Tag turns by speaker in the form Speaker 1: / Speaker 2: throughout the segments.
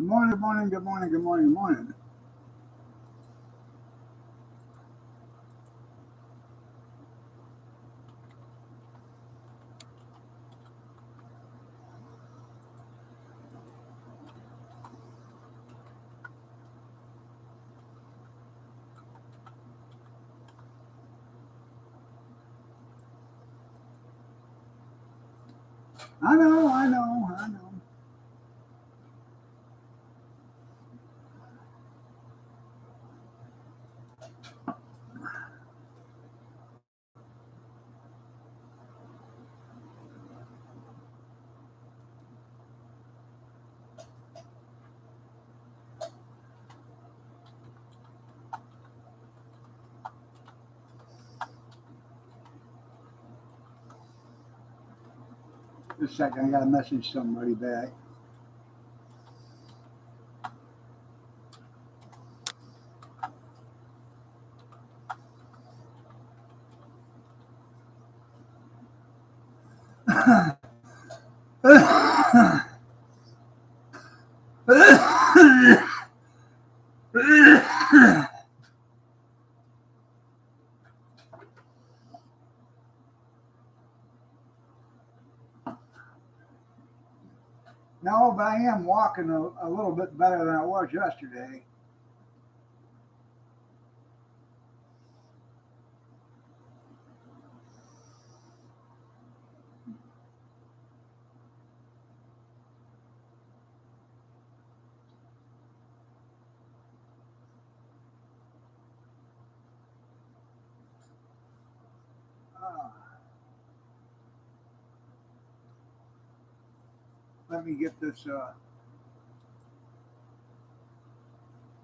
Speaker 1: Good morning, good morning, good morning, good morning, good morning. I know. Just a second, I gotta message somebody back. No, but I am walking a little bit better than I was yesterday. Uh, Let me get this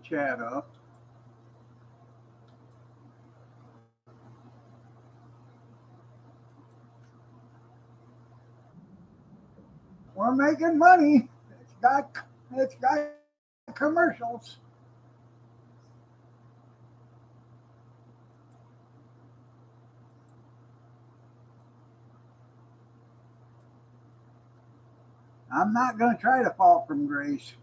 Speaker 1: chat up. We're making money. It's got commercials. I'm not gonna try to fall from grace.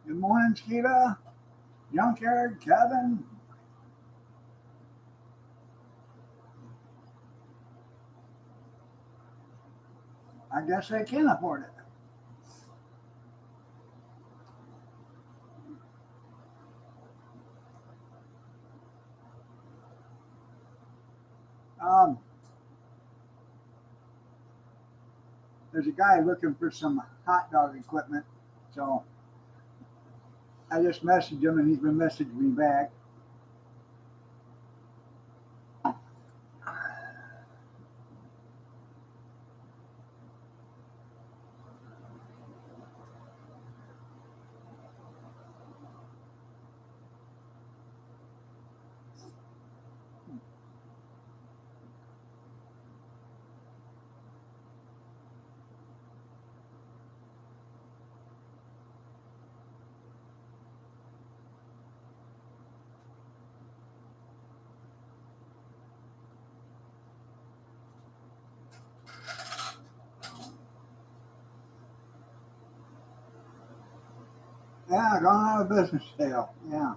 Speaker 1: Good morning, Skeeta. Junkyard, Kevin. I guess they can afford it. Um, there's a guy looking for some hot dog equipment, so I just messaged him and he's been messaging me back. Yeah, gone out of business sale. Yeah.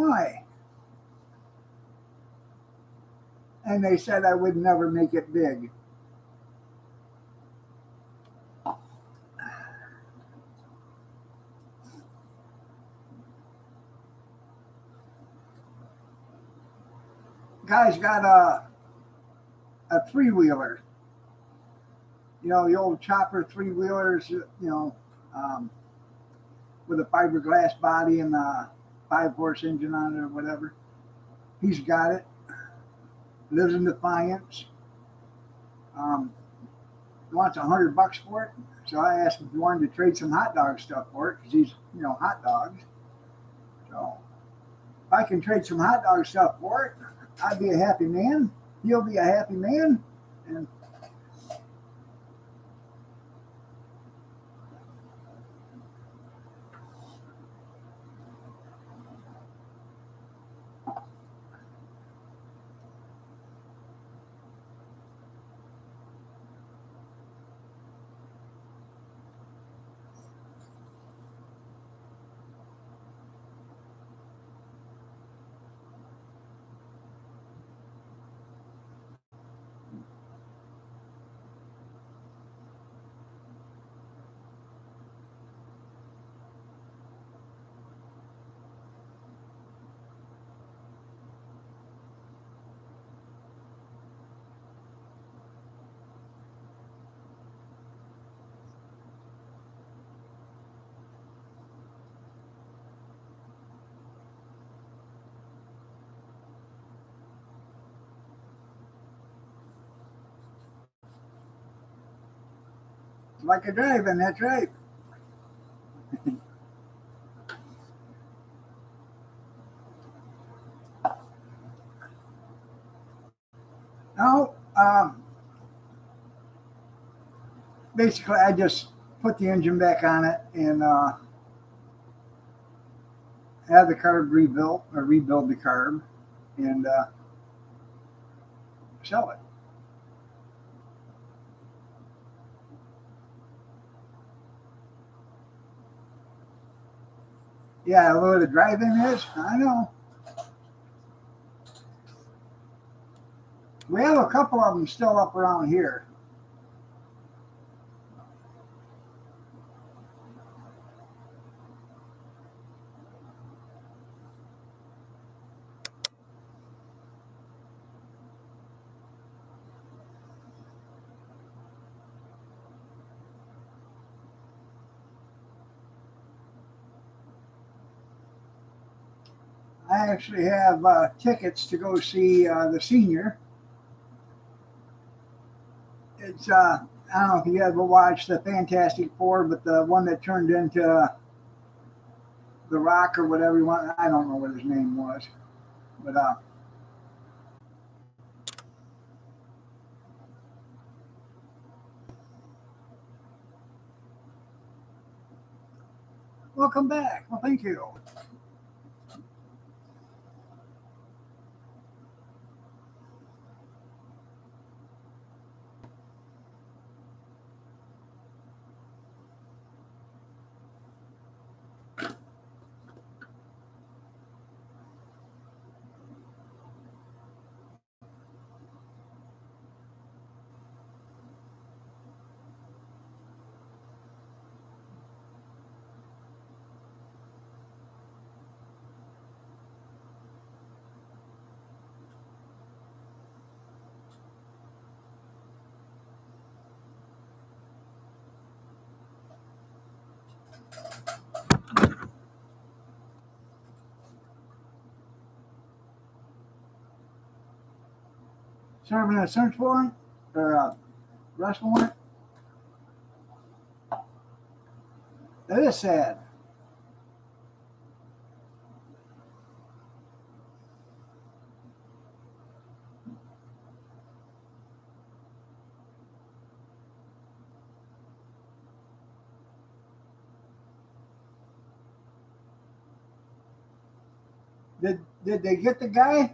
Speaker 1: why? And they said I would never make it big. Guy's got a three-wheeler. You know, the old chopper three-wheelers, you know, with a fiberglass body and a 5-horse engine on it or whatever. He's got it. Lives in Defiance. Wants $100 for it. So I asked him if he wanted to trade some hot dog stuff for it because he's, you know, hot dogs. So if I can trade some hot dog stuff for it, I'd be a happy man. He'll be a happy man. And like a driving, that's right. No, basically I just put the engine back on it and have the carb rebuilt or rebuild the carb and sell it. Yeah, where the drive-in is, I know. We have a couple of them still up around here. I actually have tickets to go see the senior. It's I don't know if you ever watched the Fantastic Four, but the one that turned into the Rock or whatever you want. I don't know what his name was, but welcome back. Well, thank you. Serving a search warrant or a arrest warrant. That is sad. Did they get the guy?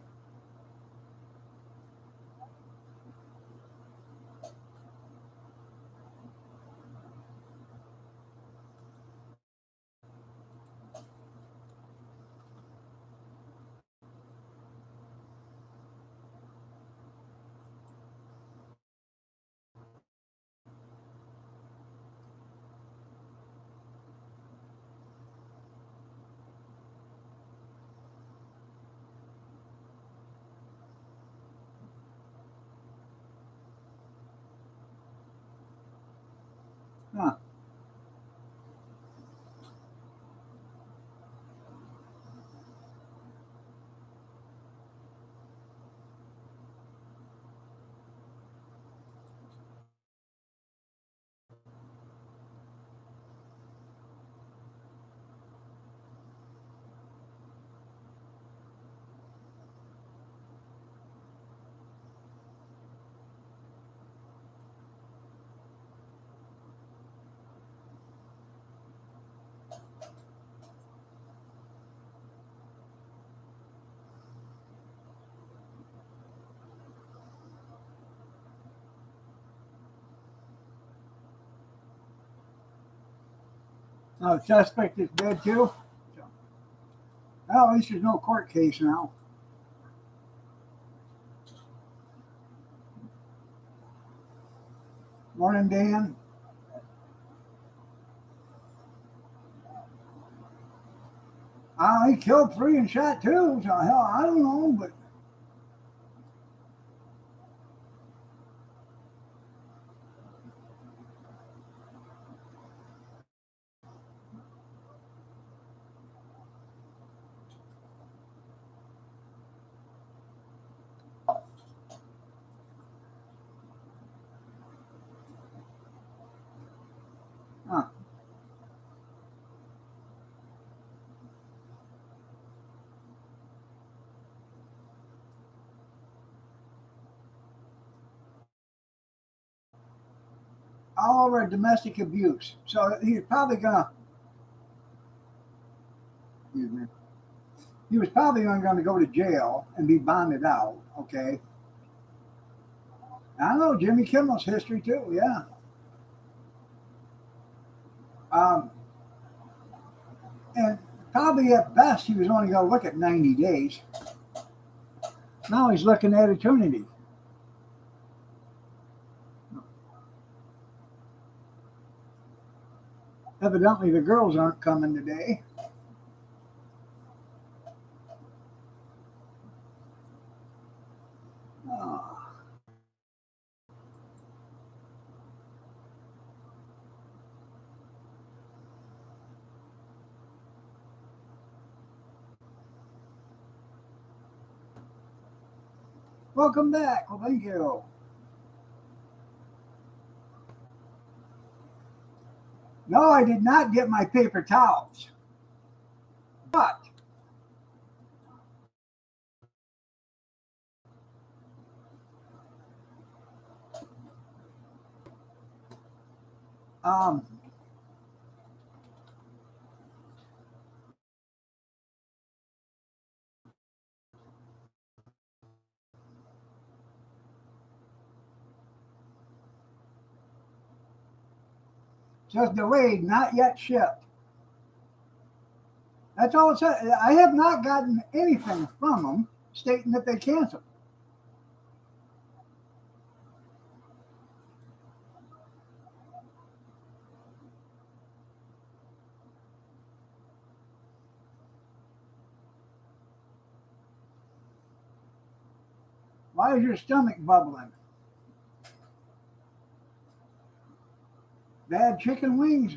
Speaker 1: Oh, the suspect is dead too? So, well, at least there's no court case now. Morning, Dan. He killed 3 and shot 2. So, hell, I don't know, but. Huh. All over domestic abuse. So he's probably gonna. Excuse me. He was probably going to go to jail and be bonded out. Okay. I know Jimmy Kimmel's history too. Yeah. Um, and probably at best he was only going to look at 90 days. Now he's looking at eternity. Evidently, the girls aren't coming today. Oh. Welcome back. Well, thank you. No, I did not get my paper towels. But um, just delayed, not yet shipped. That's all it says. I have not gotten anything from them stating that they canceled. Why is your stomach bubbling? Bad chicken wings.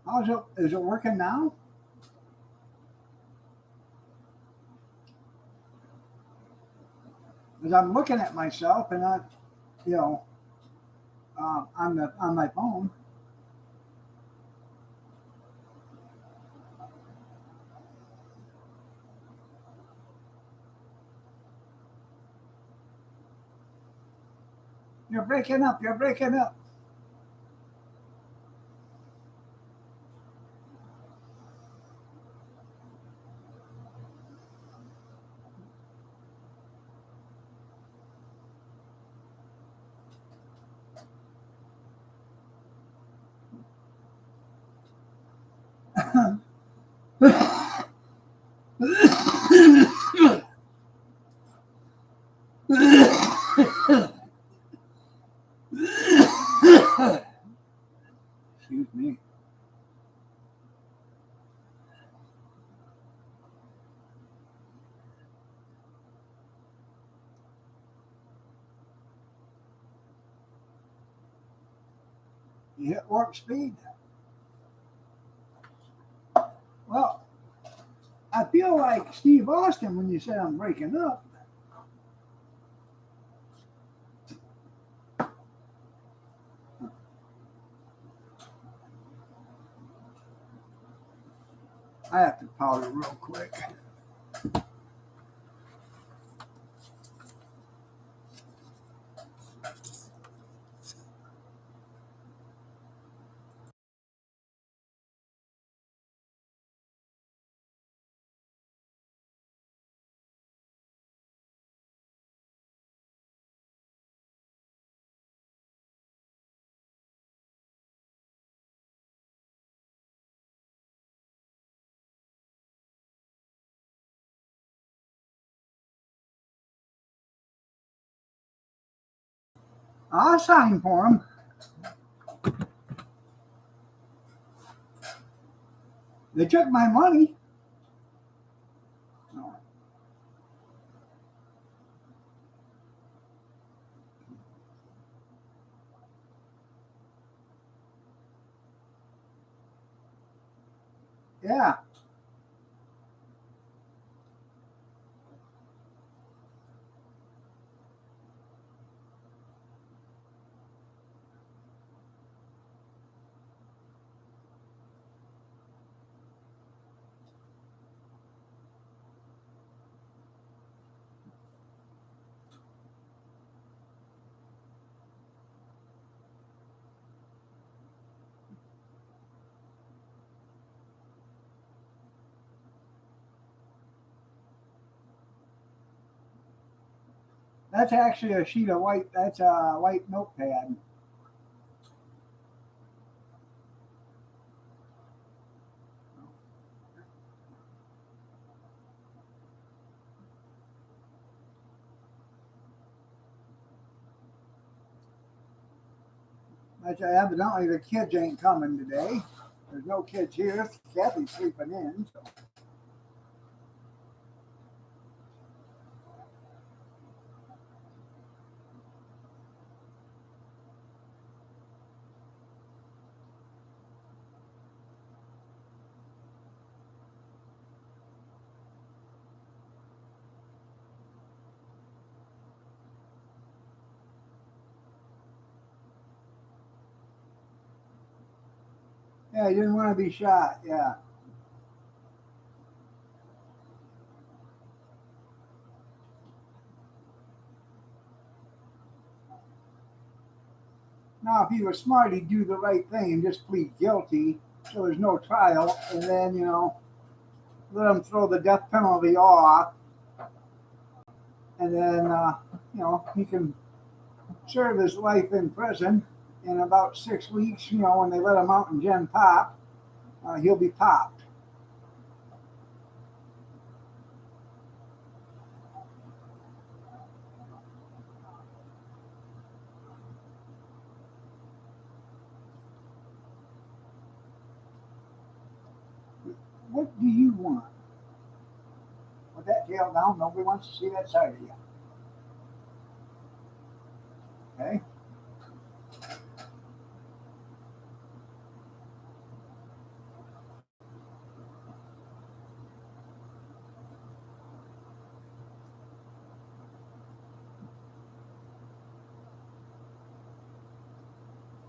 Speaker 1: How's it? Is it working now? Because I'm looking at myself and I, you know, on my phone. You're breaking up. You're breaking up. Excuse me. You hit warp speed. Well, I feel like Steve Austin when you said I'm breaking up. I have to powder real quick. I'll sign for them. They took my money. Oh. Yeah. That's actually a sheet of white. That's a white notepad. That's evidently the kids ain't coming today. There's no kids here. Kathy's sleeping in. So. Yeah, you didn't want to be shot. Yeah. Now, if he was smart, he'd do the right thing and just plead guilty so there's no trial, and then, let him throw the death penalty off, and then, he can serve his life in prison. In about 6 weeks, when they let him out in Gen Pop, he'll be popped. What do you want? With that tail down, nobody wants to see that side of you. Okay?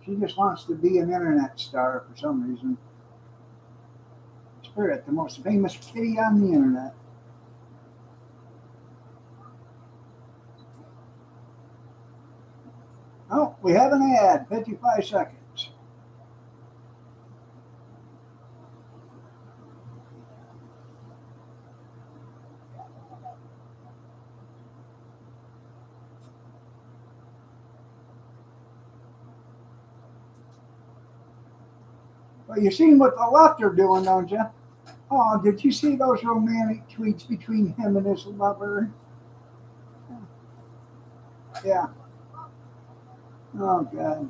Speaker 1: She just wants to be an internet star for some reason. Spirit, the most famous kitty on the internet. Oh, we have an ad, 55 seconds. Well, you've seen what the left are doing, don't you? Oh, did you see those romantic tweets between him and his lover? Yeah. Oh, God.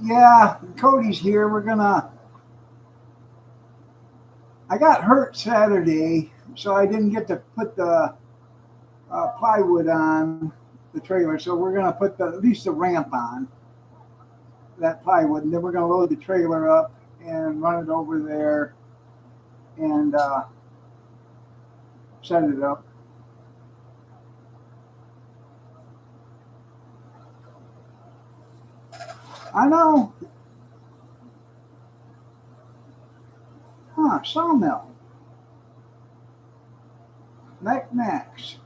Speaker 1: Yeah, Cody's here. I got hurt Saturday, so I didn't get to put the plywood on the trailer. So we're gonna put at least the ramp on that plywood, and then we're gonna load the trailer up and run it over there and set it up. I know, huh? Sawmill, Max.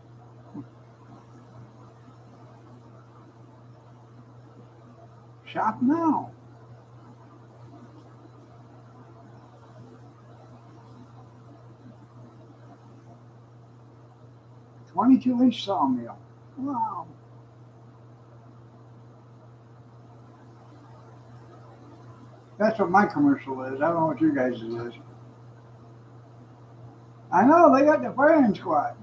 Speaker 1: Shop now. 22-inch sawmill. Wow. That's what my commercial is. I don't know what your guys' is. I know they got the firing squad.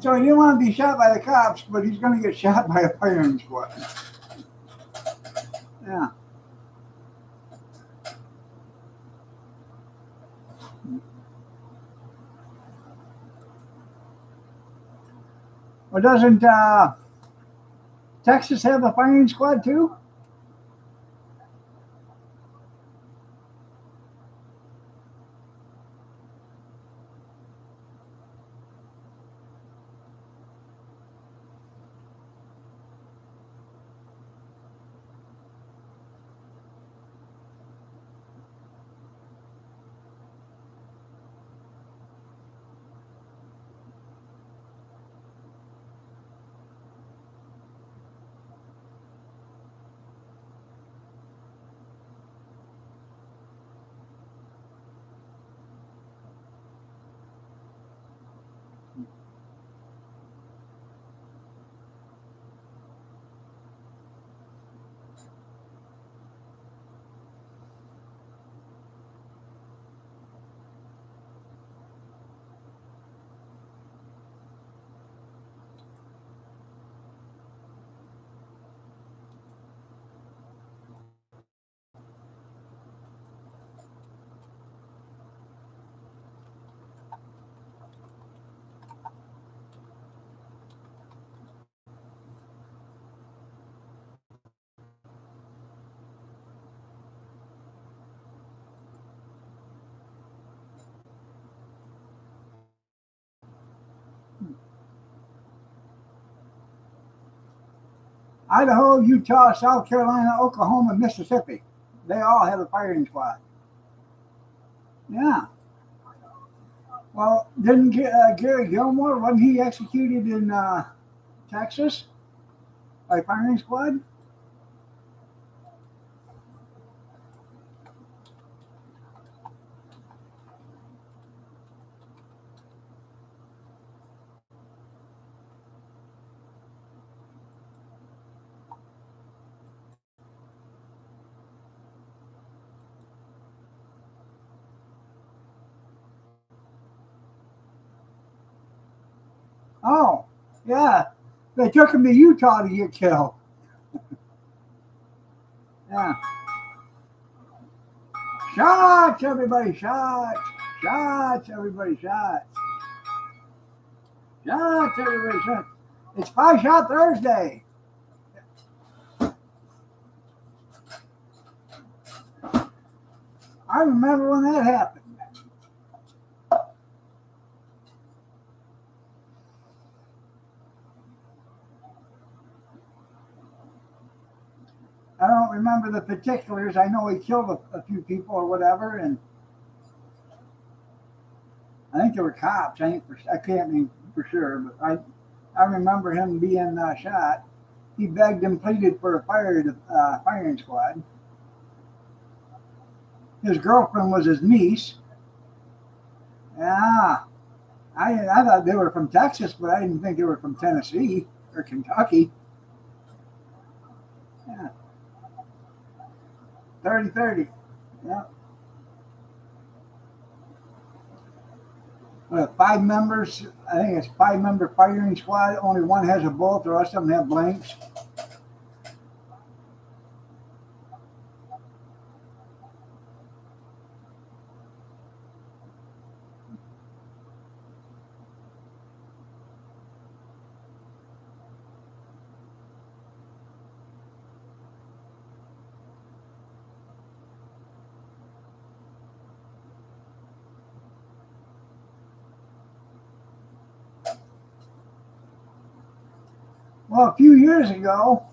Speaker 1: So he didn't want to be shot by the cops, but he's going to get shot by a firing squad. Yeah. Well, doesn't Texas have a firing squad too? Idaho, Utah, South Carolina, Oklahoma, Mississippi. They all have a firing squad. Yeah. Well, didn't Gary Gilmore, wasn't he executed in Texas by firing squad? Oh, yeah. They took him to Utah to get killed. Yeah. Shots, everybody, shots. Shots, everybody, shots. Shots, everybody, shots. It's Pie Shot Thursday. I remember when that happened. I don't remember the particulars. I know he killed a few people or whatever, and I think there were cops. I can't be for sure, but I remember him being shot. He begged and pleaded for a firing squad. His girlfriend was his niece. Yeah, I thought they were from Texas, but I didn't think they were from Tennessee or Kentucky. Yeah, 30-30. Yeah. Five members. I think it's 5-member firing squad. Only one has a bullet. The rest of them have blanks. Well, a few years ago,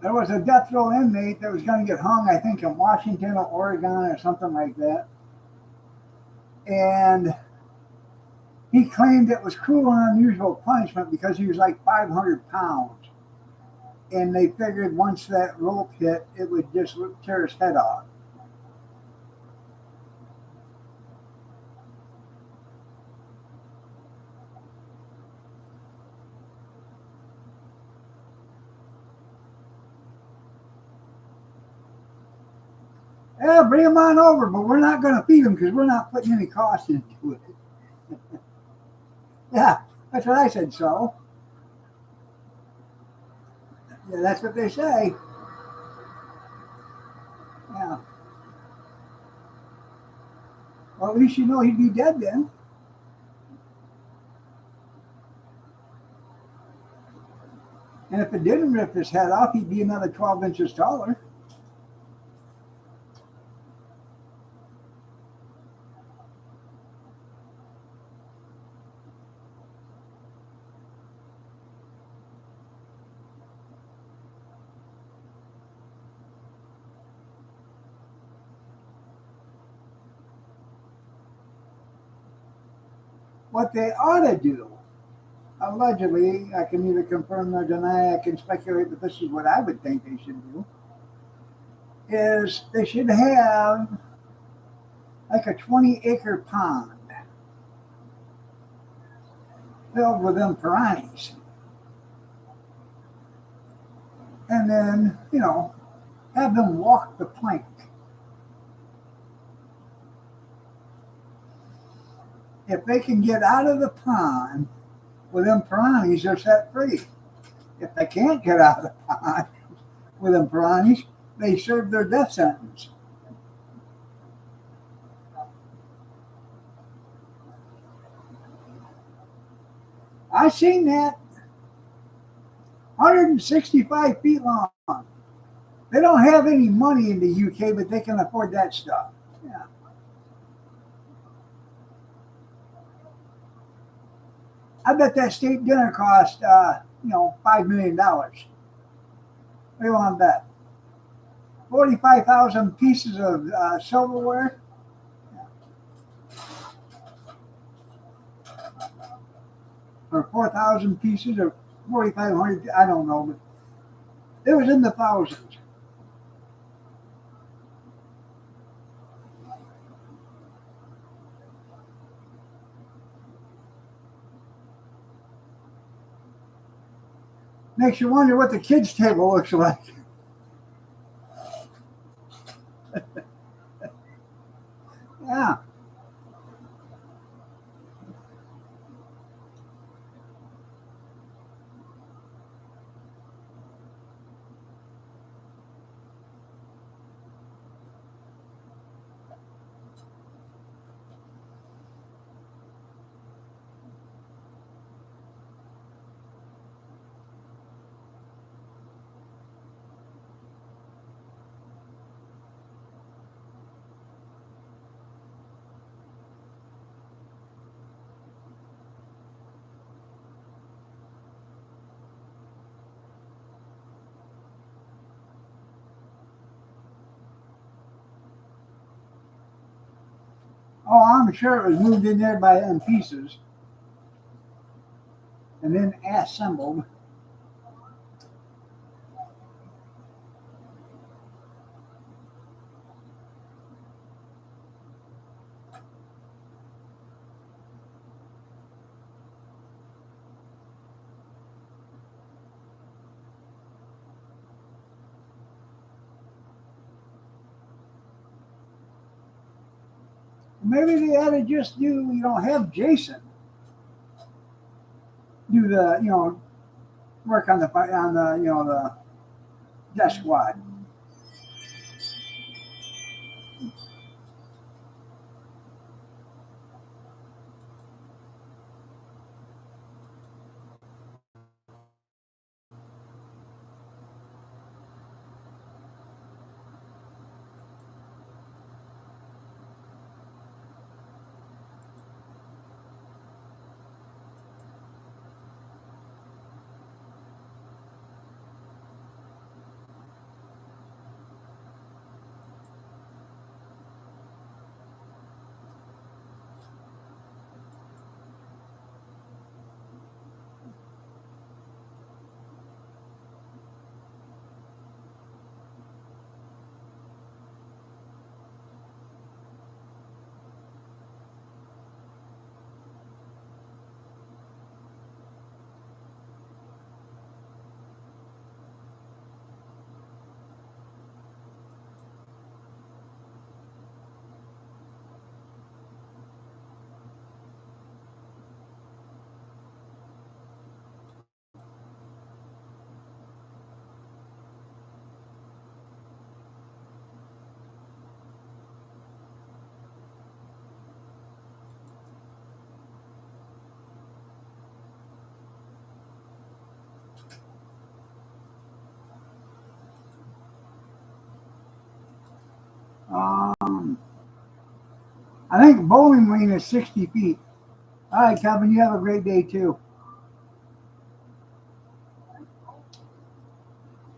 Speaker 1: there was a death row inmate that was going to get hung, I think, in Washington or Oregon or something like that. And he claimed it was cruel and unusual punishment because he was like 500 pounds. And they figured once that rope hit, it would just tear his head off. Yeah, bring them on over, but we're not going to feed them because we're not putting any cost into it. Yeah, that's what I said. So, yeah, that's what they say. Yeah. Well, at least you know he'd be dead then. And if it didn't rip his head off, he'd be another 12 inches taller. What they ought to do, allegedly, I can neither confirm nor deny, I can speculate, but this is what I would think they should do, is they should have like a 20-acre pond filled with them piranhas. And then, have them walk the plank. If they can get out of the pond with them piranhas, they're set free. If they can't get out of the pond with them piranhas, they serve their death sentence. I seen that 165 feet long. They don't have any money in the UK, but they can afford that stuff. Yeah. I bet that state dinner cost, $5 million. What do you want to bet? 45,000 pieces of silverware, or 4,000 pieces, or 4,500. I don't know, but it was in the thousands. Makes you wonder what the kids' table looks like. Yeah. Oh, I'm sure it was moved in there by them pieces and then assembled. Maybe they ought to just have Jason do the, work on the death squad. I think Bowling Green is 60 feet. All right, Kevin, you have a great day too.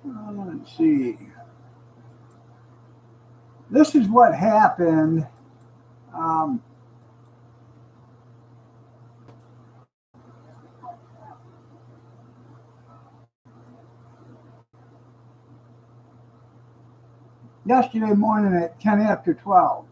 Speaker 1: Let's see. This is what happened. Um, Yesterday morning at 10 after 12.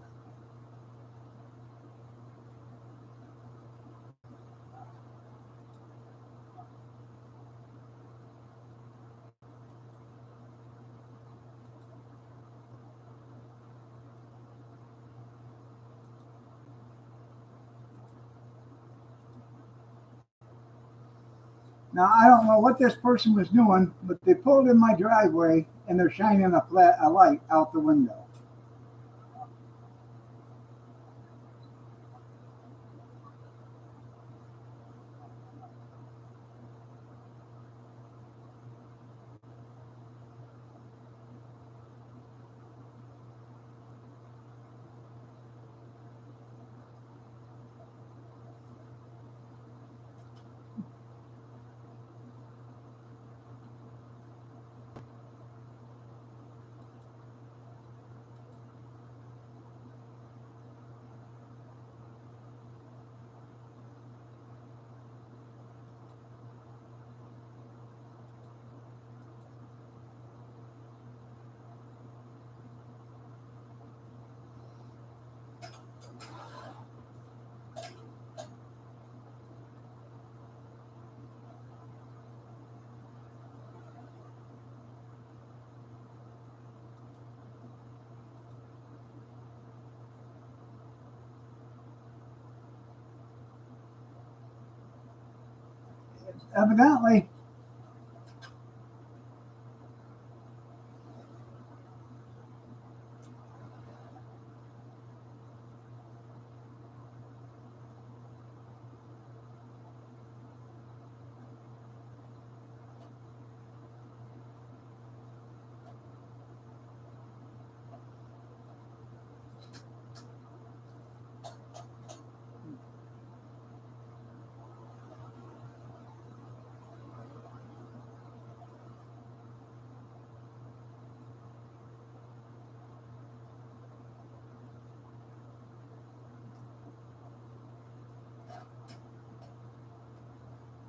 Speaker 1: Now, I don't know what this person was doing, but they pulled in my driveway and they're shining a light out the window. Evidently,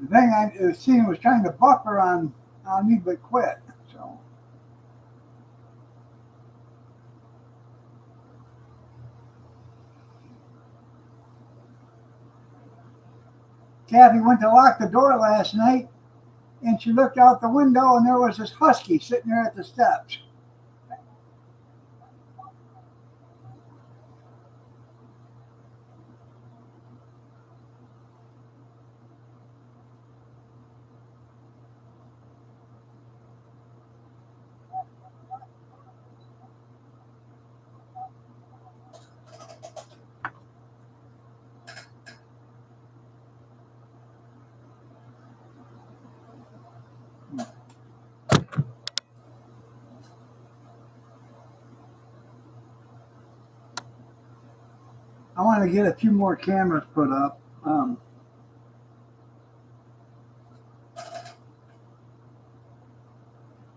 Speaker 1: the thing I was seeing was trying to buffer on me, but quit. So, Kathy went to lock the door last night and she looked out the window and there was this husky sitting there at the steps. I want to get a few more cameras put up.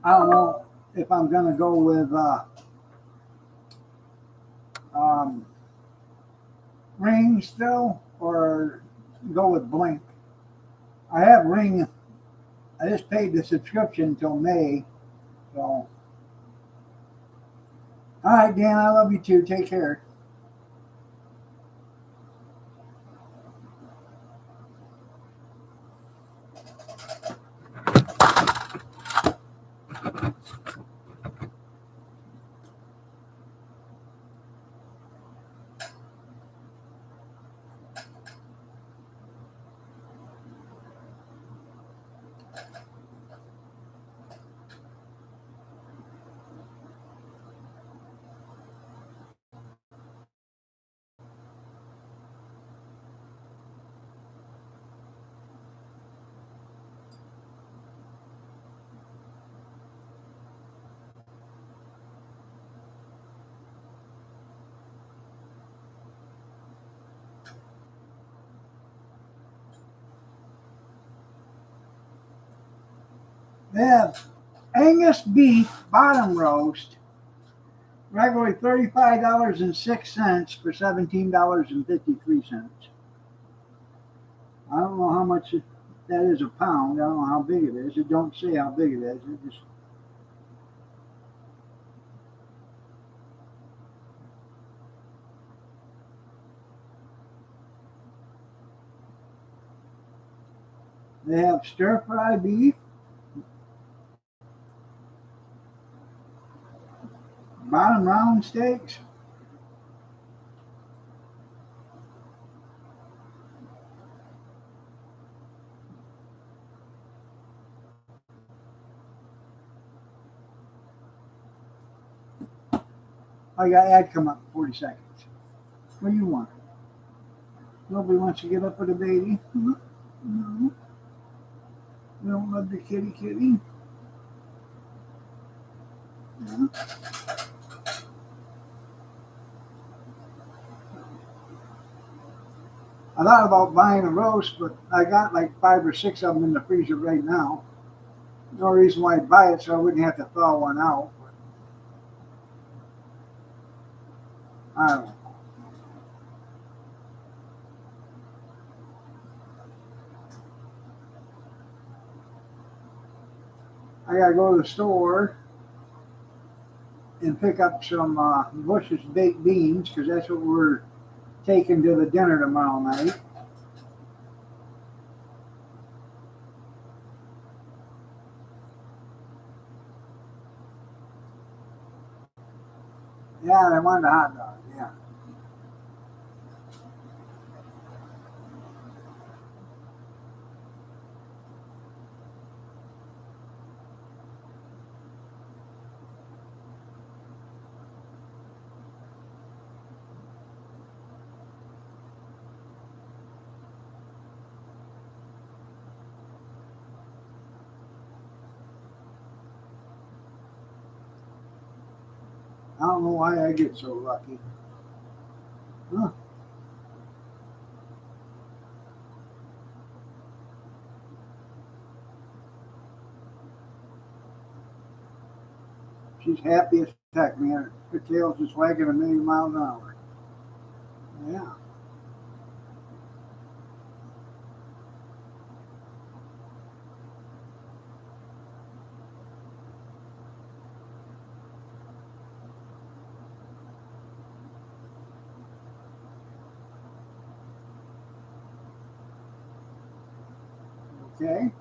Speaker 1: I don't know if I'm going to go with um, Ring still or go with Blink. I have Ring. I just paid the subscription until May. So, all right, Dan, I love you too. Take care. They have Angus beef bottom roast, regularly $35.06 for $17.53. I don't know how much that is a pound. I don't know how big it is. It don't say how big it is. It just they have stir fry beef, bottom round steaks. I got ad come up in 40 seconds. What do you want? Nobody wants to get up with a baby. No. You don't love the kitty kitty. No. I thought about buying a roast, but I got like 5 or 6 of them in the freezer right now. No reason why I'd buy it, so I wouldn't have to thaw one out. But I don't know. I gotta go to the store and pick up some Bush's baked beans because that's what we're taking to the dinner tomorrow night. Yeah, they wanted a hot dog. Yeah. I don't know why I get so lucky. Huh. She's happy as heck, man. Her tail's just wagging a million miles an hour. Yeah. Okay.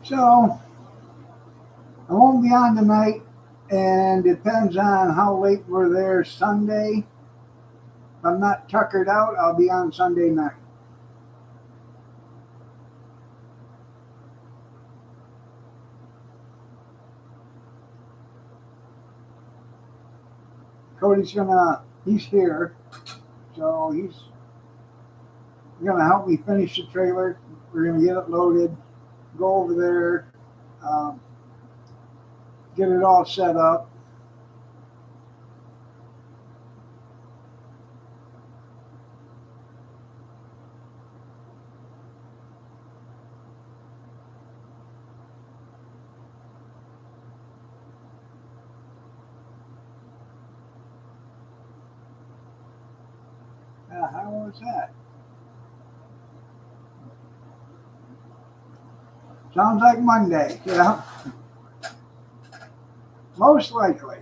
Speaker 1: So I won't be on tonight, and depends on how late we're there Sunday. If I'm not tuckered out, I'll be on Sunday night. He's here, so he's gonna help me finish the trailer. We're gonna get it loaded, go over there, um, get it all set up. How was that? Sounds like Monday. Yeah, most likely.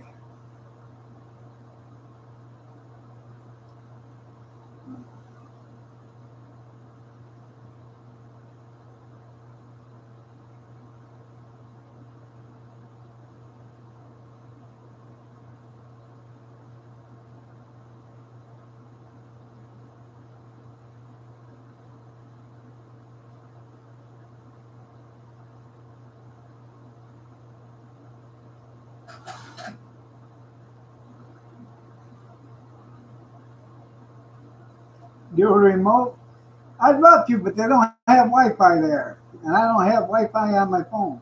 Speaker 1: Do a remote? I'd love to, but they don't have Wi-Fi there, and I don't have Wi-Fi on my phone.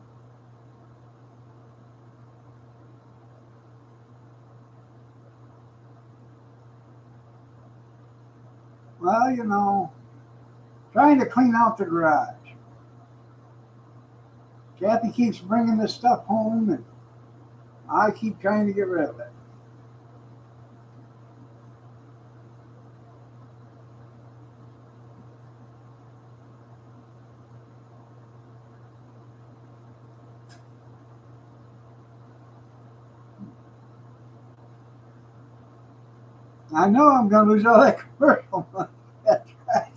Speaker 1: Well, you know, trying to clean out the garage. Kathy keeps bringing this stuff home, and I keep trying to get rid of it. I know I'm going to lose all that commercial money. That's right.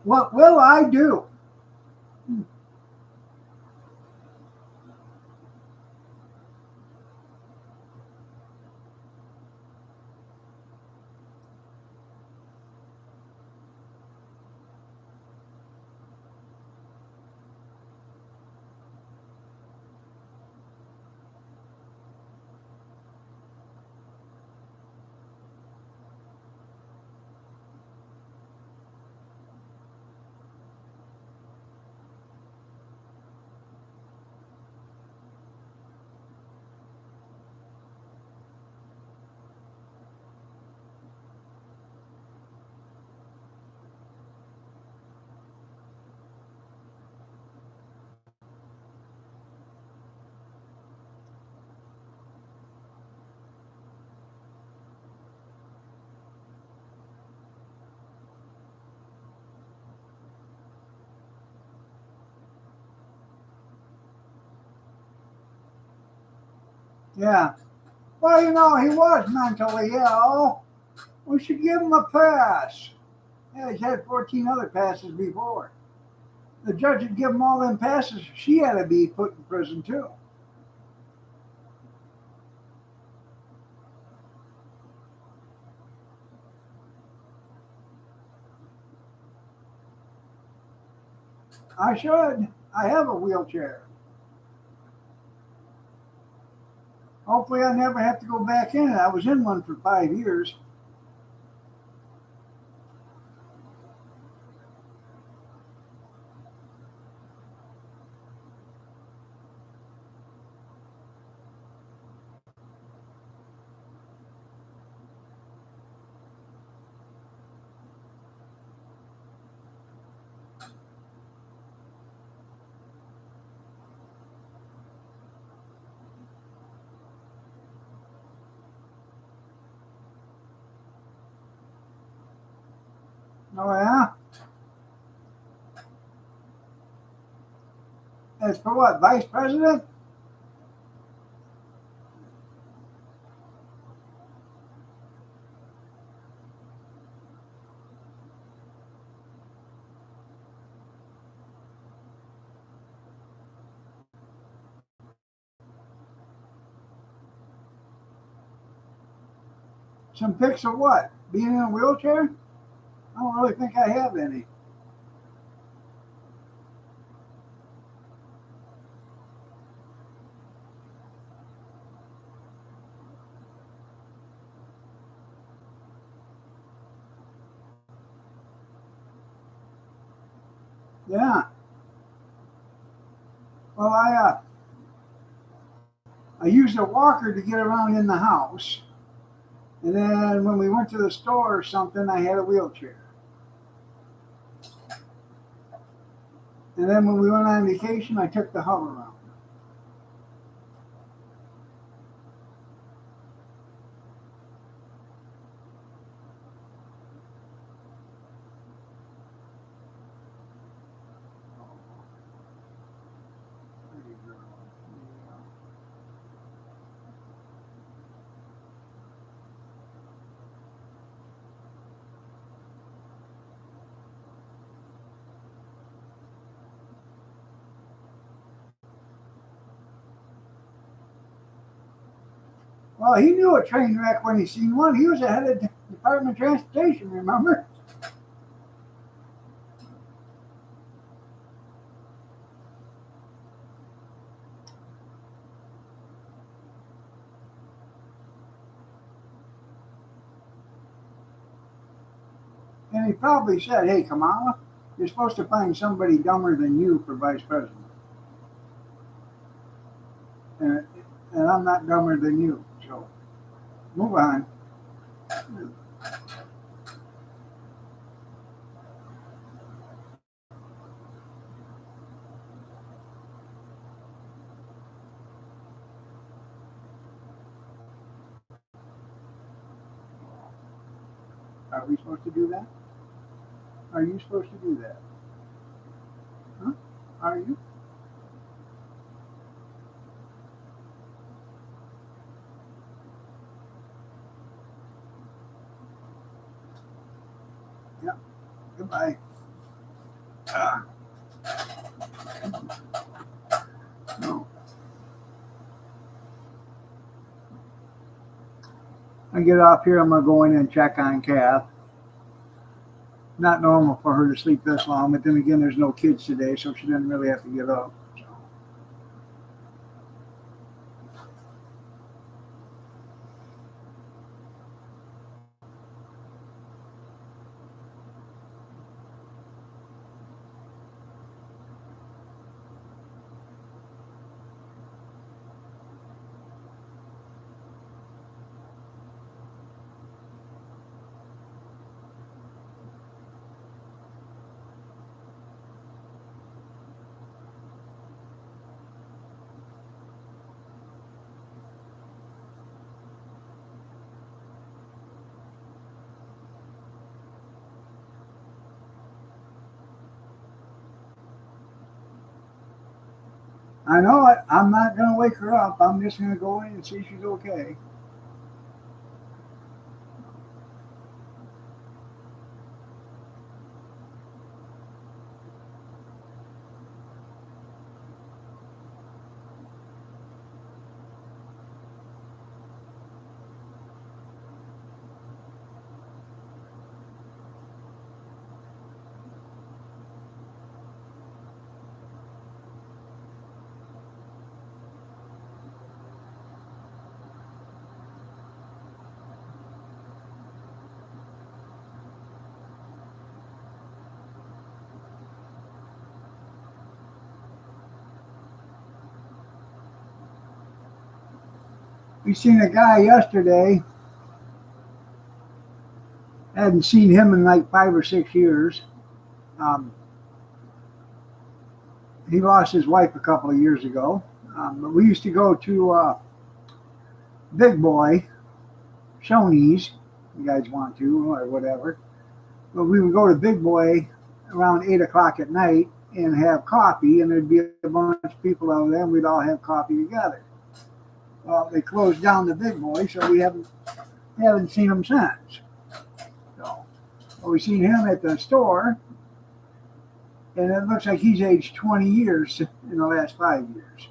Speaker 1: What will I do? Yeah. Well, you know, he was mentally ill. We should give him a pass. Yeah, he's had 14 other passes before. The judge would give him all them passes. She had to be put in prison too. I should. I have a wheelchair. Hopefully, I never have to go back in it. I was in one for 5 years. Oh, yeah? As for what? Vice president? Some pics of what? Being in a wheelchair? I don't really think I have any. Yeah. Well, I used a walker to get around in the house. And then when we went to the store or something, I had a wheelchair. And then when we went on vacation, I took the hover around. Well, he knew a train wreck when he seen one. He was the head of the Department of Transportation, remember? And he probably said, hey, Kamala, you're supposed to find somebody dumber than you for vice president. And, and I'm not dumber than you. So Move on. Are we supposed to do that? Are you supposed to do that? Huh? Are you? Yeah. Goodbye. Ah, no. I get off here. I'm gonna go in and check on Kath. Not normal for her to sleep this long, but then again, there's no kids today, so she doesn't really have to get up. So. I know it. I'm not gonna wake her up. I'm just gonna go in and see if she's okay. We seen a guy yesterday. Hadn't seen him in like 5 or 6 years. Um, he lost his wife a couple of years ago. But we used to go to Big Boy, Shoney's. You guys want to or whatever. But we would go to Big Boy around 8 o'clock at night and have coffee, and there'd be a bunch of people out there, and we'd all have coffee together. Well, they closed down the Big Boy, so we haven't seen him since. So well, we seen him at the store, and it looks like he's aged 20 years in the last 5 years.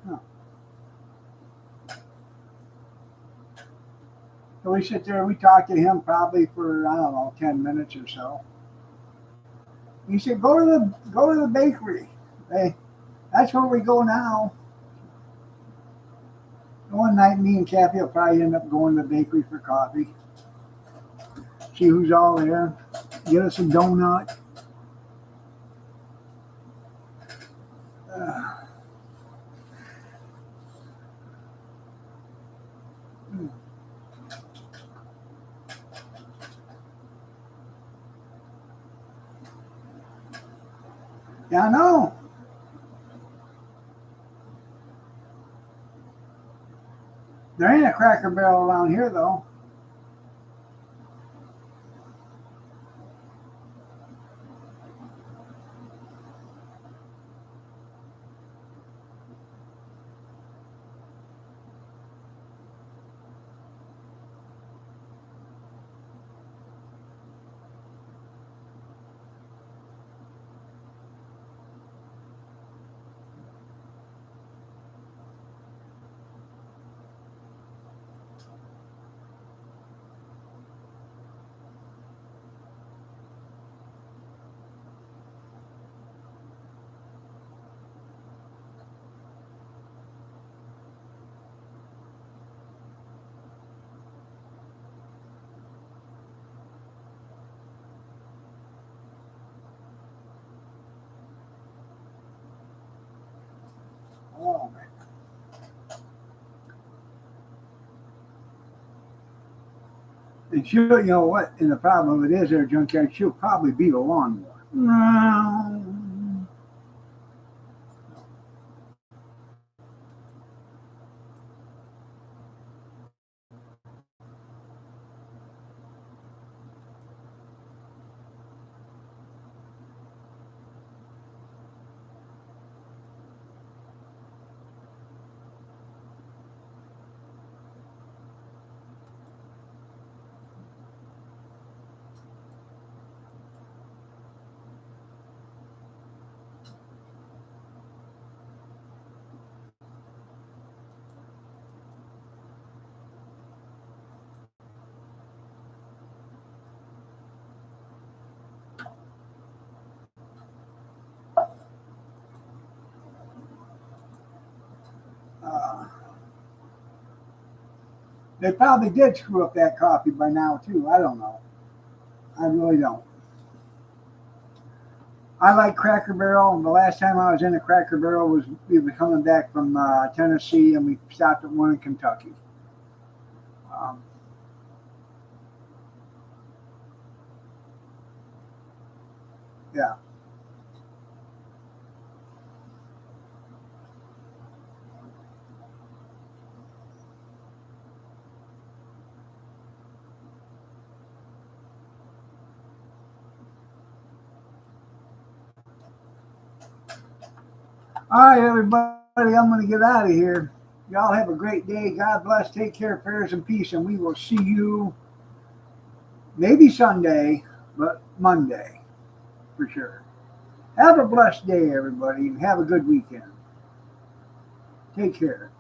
Speaker 1: Huh. So we sit there, we talk to him probably for I don't know 10 minutes or so. He said, "Go to the bakery. Hey, that's where we go now." One night, me and Kathy will probably end up going to the bakery for coffee. See who's all there. Get us a donut. Uh, yeah, I know. There ain't a Cracker Barrel around here though. And she'll, you know what? And the problem of it is, there, junkyard, she'll probably beat a lawnmower. No. Uh, they probably did screw up that coffee by now too. I don't know. I really don't. I like Cracker Barrel, and the last time I was in a Cracker Barrel was we were coming back from Tennessee, and we stopped at one in Kentucky. Um, yeah. All right, everybody, I'm going to get out of here. Y'all have a great day. God bless. Take care, prayers, and peace, and we will see you maybe Sunday, but Monday for sure. Have a blessed day, everybody, and have a good weekend. Take care.